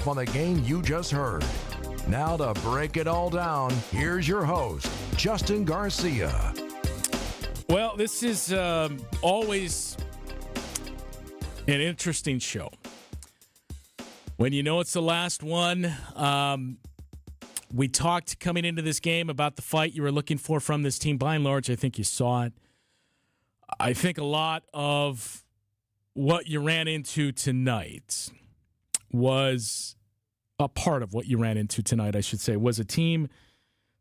off on the game you just heard. Now to break it all down, here's your host, Justin Garcia. Well, this is always an interesting show. When you know it's the last one, we talked coming into this game about the fight you were looking for from this team. By and large, I think you saw it. I think a lot of what you ran into tonight was a part of what you ran into tonight, I should say, was a team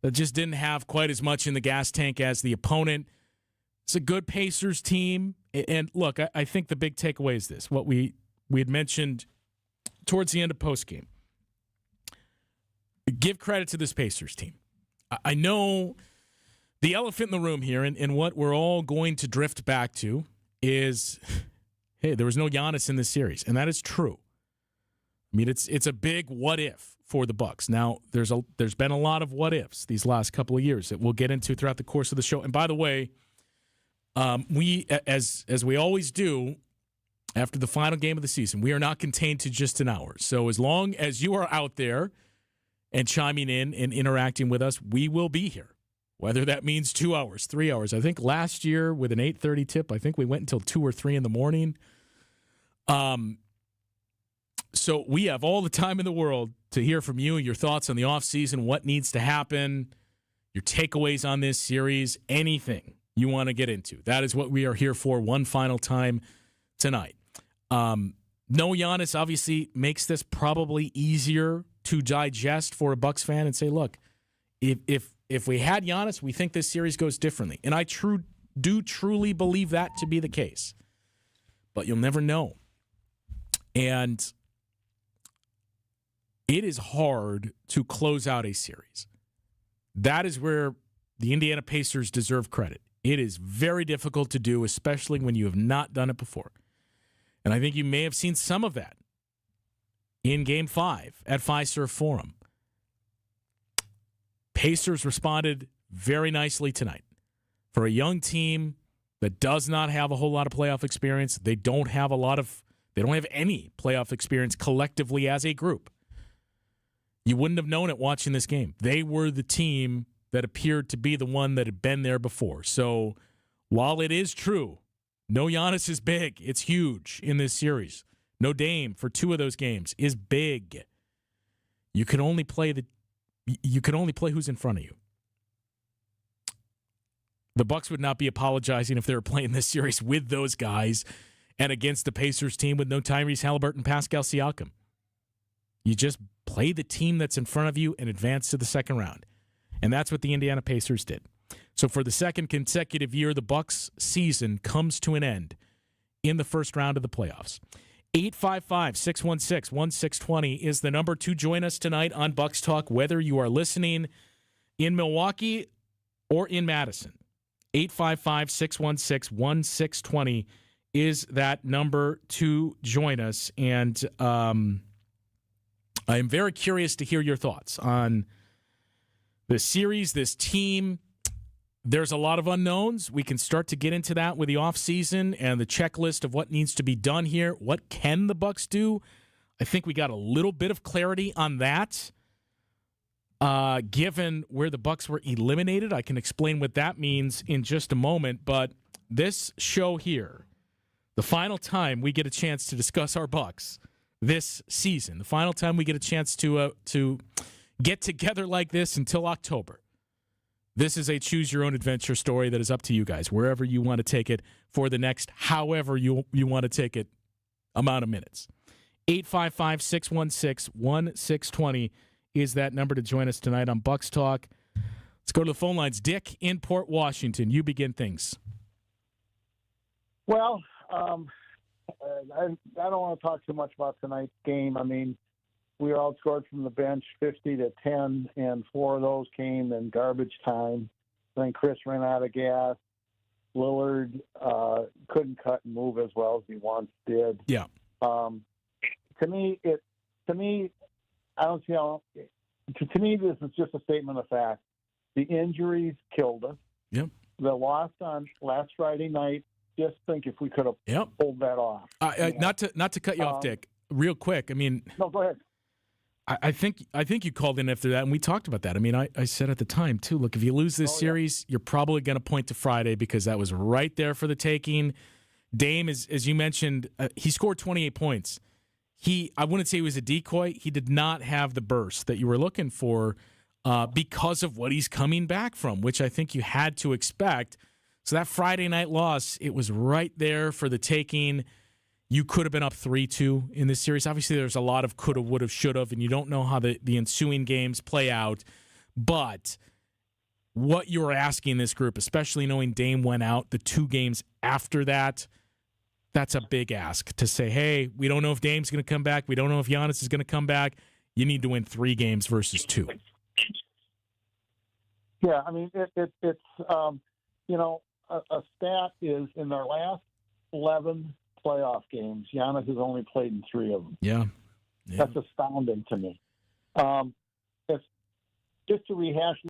that just didn't have quite as much in the gas tank as the opponent. It's a good Pacers team. And look, I think the big takeaway is this, what we had mentioned towards the end of postgame. Give credit to this Pacers team. I know the elephant in the room here, and what we're all going to drift back to is, hey, there was no Giannis in this series, and that is true. I mean, it's a big what if for the Bucks. Now, there's been a lot of what ifs these last couple of years that we'll get into throughout the course of the show. And by the way, we as we always do after the final game of the season, we are not contained to just an hour. So as long as you are out there and chiming in and interacting with us, we will be here. Whether that means 2 hours, 3 hours. I think last year with an 8:30 tip, I think we went until 2 or 3 in the morning. So we have all the time in the world to hear from you, your thoughts on the offseason, what needs to happen, your takeaways on this series, anything you want to get into. That is what we are here for one final time tonight. No Giannis obviously makes this probably easier to digest for a Bucks fan and say, look, if we had Giannis, we think this series goes differently. And I do truly believe that to be the case. But you'll never know. And it is hard to close out a series. That is where the Indiana Pacers deserve credit. It is very difficult to do, especially when you have not done it before. And I think you may have seen some of that in Game 5 at Fiserv Forum. Pacers responded very nicely tonight. For a young team that does not have a whole lot of playoff experience, they don't have any playoff experience collectively as a group. You wouldn't have known it watching this game. They were the team that appeared to be the one that had been there before. So while it is true, no Giannis is big. It's huge in this series. No Dame for 2 of those games is big. You can only play who's in front of you. The Bucks would not be apologizing if they were playing this series with those guys and against the Pacers team with no Tyrese Halliburton, Pascal Siakam. You just play the team that's in front of you and advance to the second round. And that's what the Indiana Pacers did. So for the second consecutive year, the Bucks season comes to an end in the first round of the playoffs. 855-616-1620 is the number to join us tonight on Bucks Talk, whether you are listening in Milwaukee or in Madison. 855-616-1620 is that number to join us. And I am very curious to hear your thoughts on this series, this team. There's a lot of unknowns. We can start to get into that with the offseason and the checklist of what needs to be done here. What can the Bucks do? I think we got a little bit of clarity on that. Given where the Bucks were eliminated, I can explain what that means in just a moment. But this show here, the final time we get a chance to discuss our Bucks this season, the final time we get a chance to get together like this until October. This is a choose-your-own-adventure story that is up to you guys, wherever you want to take it for the next however you want to take it amount of minutes. 855-616-1620 is that number to join us tonight on Bucks Talk. Let's go to the phone lines. Dick in Port Washington, you begin things. Well, I don't want to talk too much about tonight's game. I mean, we were outscored from the bench 50-10, and 4 of those came in garbage time. I think Chris ran out of gas. Lillard couldn't cut and move as well as he once did. Yeah. To me, I don't see how. To me, this is just a statement of fact. The injuries killed us. Yep. The loss on last Friday night. Just think if we could have pulled that off. Not to cut you off, Dick. Real quick. I mean, no, go ahead. I think you called in after that, and we talked about that. I mean, I said at the time, too, look, if you lose this series, you're probably going to point to Friday because that was right there for the taking. Dame, as you mentioned, he scored 28 points. I wouldn't say he was a decoy. He did not have the burst that you were looking for because of what he's coming back from, which I think you had to expect. So that Friday night loss, it was right there for the taking. You could have been up 3-2 in this series. Obviously, there's a lot of could have, would have, should have, and you don't know how the ensuing games play out. But what you're asking this group, especially knowing Dame went out the 2 games after that, that's a big ask to say, hey, we don't know if Dame's going to come back. We don't know if Giannis is going to come back. You need to win 3 games versus 2. Yeah, I mean, it's a stat is in their last 11 playoff games, Giannis has only played in 3 of them. Yeah. That's astounding to me. If just to rehash